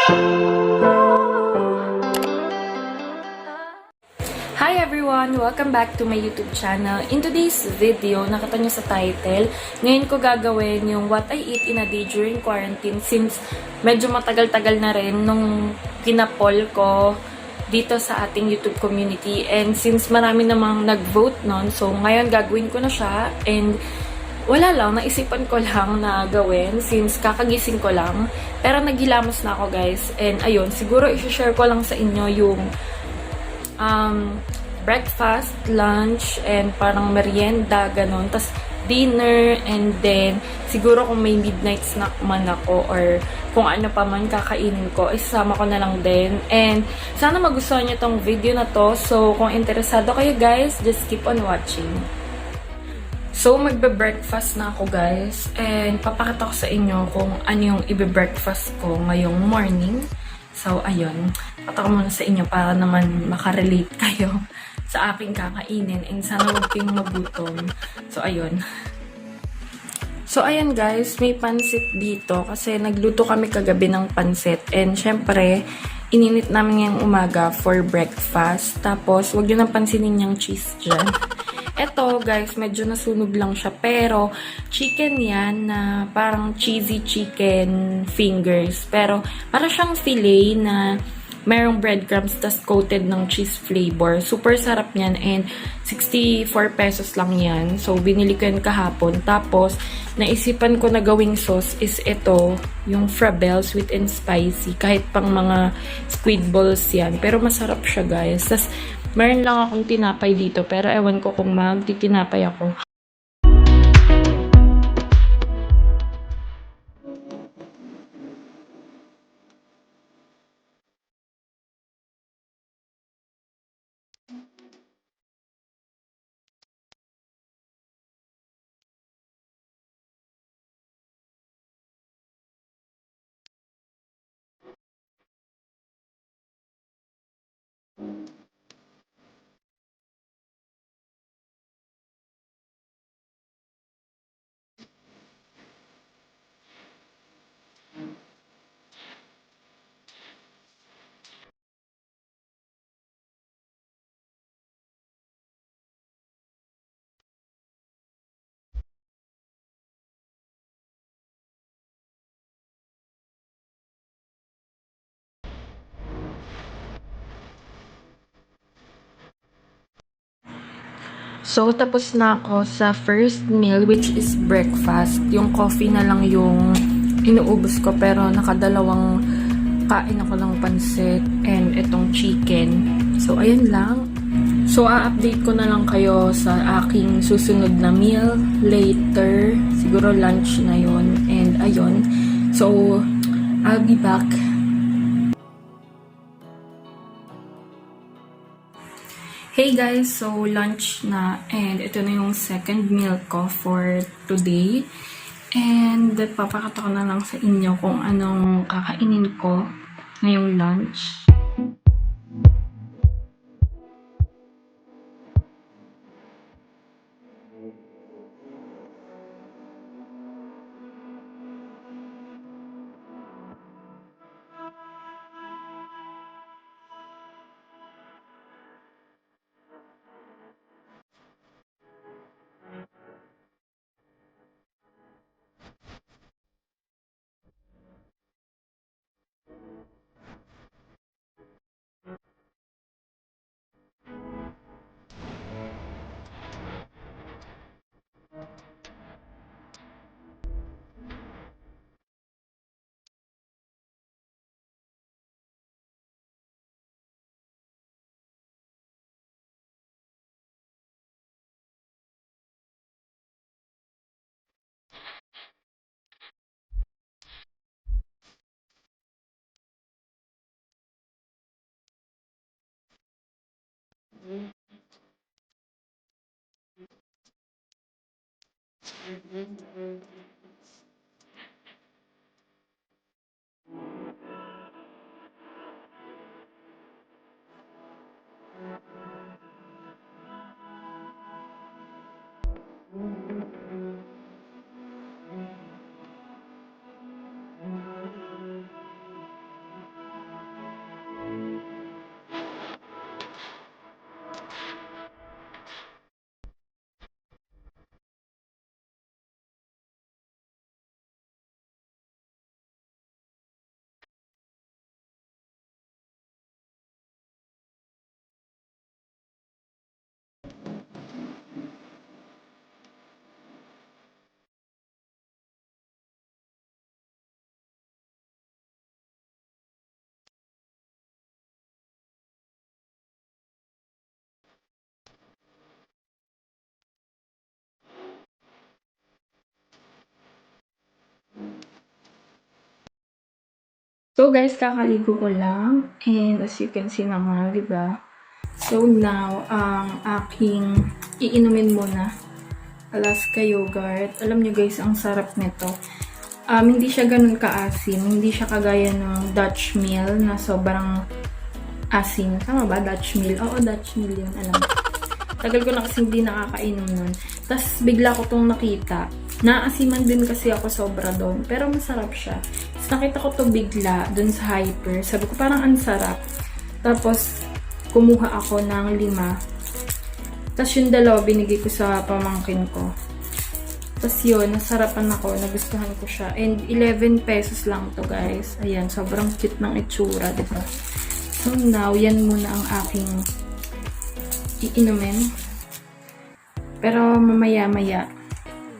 Hi everyone! Welcome back to my YouTube channel. In today's video, nakita nyo sa title, ngayon ko gagawin yung what I eat in a day during quarantine since medyo matagal-tagal na rin nung pinapol ko dito sa ating YouTube community. And since marami namang nag-vote nun, so ngayon gagawin ko na siya. And wala lang, naisipan ko lang na gawin since kakagising ko lang. Pero naghilamos na ako guys. And ayun, siguro i-share ko lang sa inyo yung breakfast, lunch, and parang merienda, ganun. Tapos dinner, and then siguro kung may midnight snack man ako or kung ano pa man kakainin ko, isasama ko na lang din. And sana magustuhan nyo tong video na to. So kung interesado kayo guys, just keep on watching. So magbe-breakfast na ako guys. And papakita ko sa inyo kung ano yung ibe-breakfast ko ngayong morning. So, ayun. Pata ko muna sa inyo para naman makarelate kayo sa aking kakainin and sana huwag kayong magutom. So, ayun. So, ayun guys. May pansit dito kasi nagluto kami kagabi ng pansit. And, syempre, ininit namin yung umaga for breakfast. Tapos, huwag yun ang pansinin yung cheese dyan. Eto, guys, medyo nasunog lang siya. Pero, chicken yan na parang cheesy chicken fingers. Pero, para siyang filet na merong breadcrumbs tas coated ng cheese flavor. Super sarap niyan and 64 pesos lang yan. So, binili ko yan kahapon. Tapos, naisipan ko na gawing sauce is ito, yung Frabel sweet and spicy. Kahit pang mga squid balls yan. Pero masarap siya, guys. Tas, meron lang akong tinapay dito, pero ewan ko kung magtitinapay ako. So, tapos na ako sa first meal, which is breakfast. Yung coffee na lang yung inuubos ko, pero nakadalawang kain ako ng pansit and itong chicken. So, ayun lang. So, a-update ko na lang kayo sa aking susunod na meal later. Siguro lunch na yon. And ayun. So, I'll be back. Hey guys, so lunch na and ito na yung second meal ko for today. And papakita ko na lang sa inyo kung anong kakainin ko ngayong lunch. So guys, kakaligo ko lang. And as you can see naman, di ba? So now, ang aking iinumin muna. Alaska yogurt. Alam nyo guys, ang sarap nito. Hindi siya ganun kaasim. Hindi siya kagaya ng Dutch Mill na sobrang asim. Tama ba? Dutch Mill? Oo, Dutch Mill yun. Alam mo. Tagal ko na kasi hindi nakakainom nun. Tapos bigla ko tong nakita. Naasiman din kasi ako sobra doon. Pero masarap siya. Tapos nakita ko to bigla doon sa Hyper. Sabi ko parang ang sarap. Tapos kumuha ako ng 5. Tapos yung 2 binigay ko sa pamangkin ko. Tapos yun, nasarapan ako. Nagustuhan ko siya. And 11 pesos lang to guys. Ayan, sobrang cute ng itsura, diba? So now, yan muna ang aking iinumin. Pero mamaya-maya,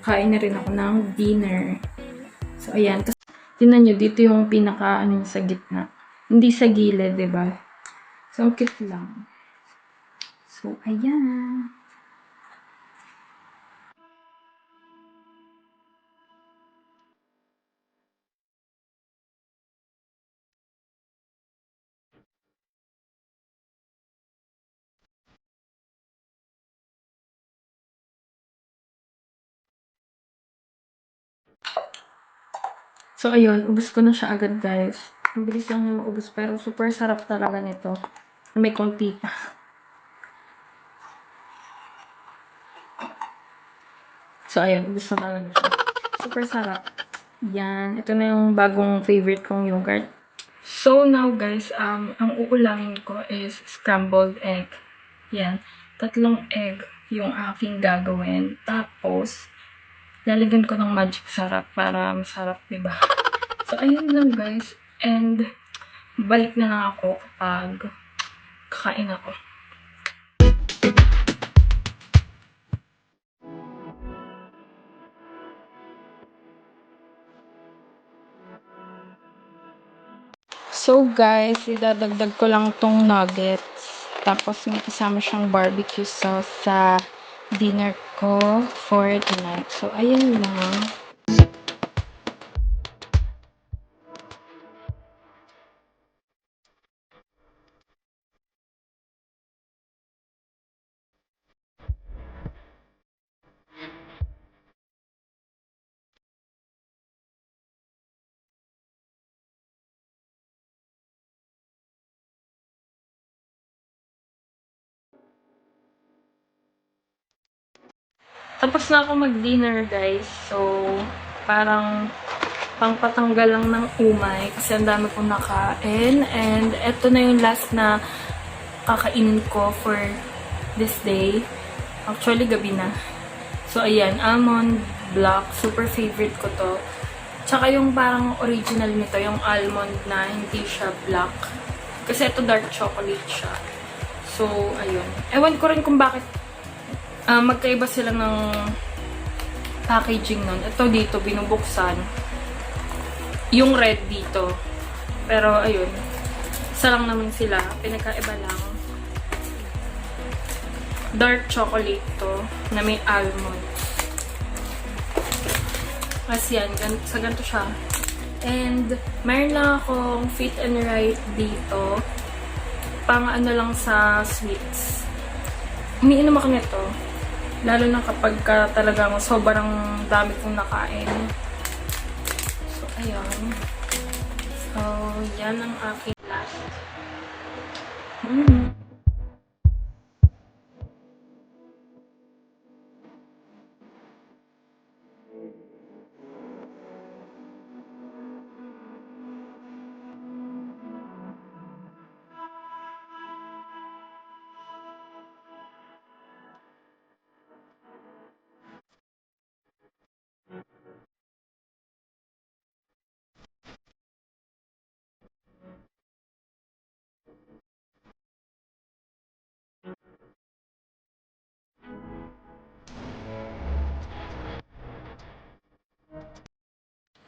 kain na rin ako ng dinner. So, ayan. Tapos, tingnan nyo, dito yung pinaka, sa gitna. Hindi sa gilid, diba? So, cute lang. So, ayan. So, ayun. Ubus ko na siya agad, guys. Ang bilis lang niya maubos. Pero, super sarap talaga nito. May konti pa. So, ayun. Ubus na talaga siya. Super sarap. Yan. Ito na yung bagong favorite kong yogurt. So, now, guys, ang uulamin ko is scrambled egg. Yan. 3 egg yung aking gagawin. Tapos, lalagyan ko ng magic sarap para masarap, diba? So, ayun lang guys. And, balik na lang ako kapag kakain ako. So guys, idadagdag ko lang tong nuggets. Tapos may kasama siyang barbecue sauce sa dinner ko for tonight. So, ayun lang. Tapos na ako mag-dinner, guys. So, parang pangpatanggal lang ng umay kasi ang dami kong nakain. And eto na yung last na kakainin ko for this day. Actually, gabi na. So, ayan. Almond block. Super favorite ko to. Tsaka yung parang original nito, yung almond na hindi siya black. Kasi ito dark chocolate siya. So, ayun. Ewan ko rin kung bakit magkaiba sila ng packaging nun. Ito dito, binubuksan. Yung red dito. Pero, ayun. Isa lang naman sila. Pinagkaiba lang. Dark chocolate to na may almond. Kasi yan, sa ganito siya. And, mayroon lang akong Fit and Right dito. Pang ano lang sa sweets. Umiinom ako nito. Lalo na kapag talagang sobrang dami kong nakain. So, ayun. So, yan ang aking last.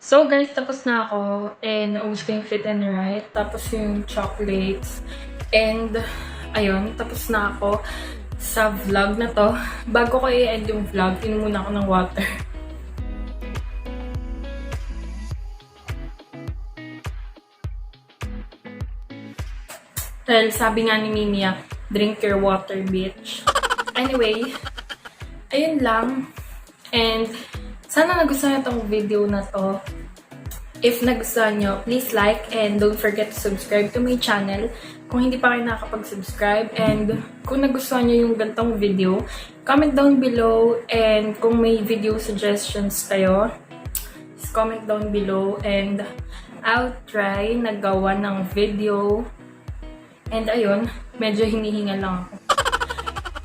So guys, tapos na ako. And naubos ko yung Fit and Right. Tapos yung chocolates. And ayun, tapos na ako sa vlog na to. Bago ko i-end yung vlog, inom muna ako ng water. Dahil sabi nga ni Mimia, drink your water, bitch. Anyway, ayun lang. And sana nagustuhan nyo tong video na to. If nagustuhan nyo, please like and don't forget to subscribe to my channel kung hindi pa kayo nakakapag-subscribe. And kung nagustuhan nyo yung gantong video, comment down below. And kung may video suggestions kayo, just comment down below. And I'll try na gawa ng video. And ayun, medyo hinihinga lang ako.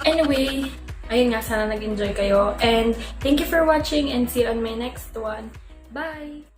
Anyway, ayun nga, sana nag-enjoy kayo. And thank you for watching and see you on my next one. Bye!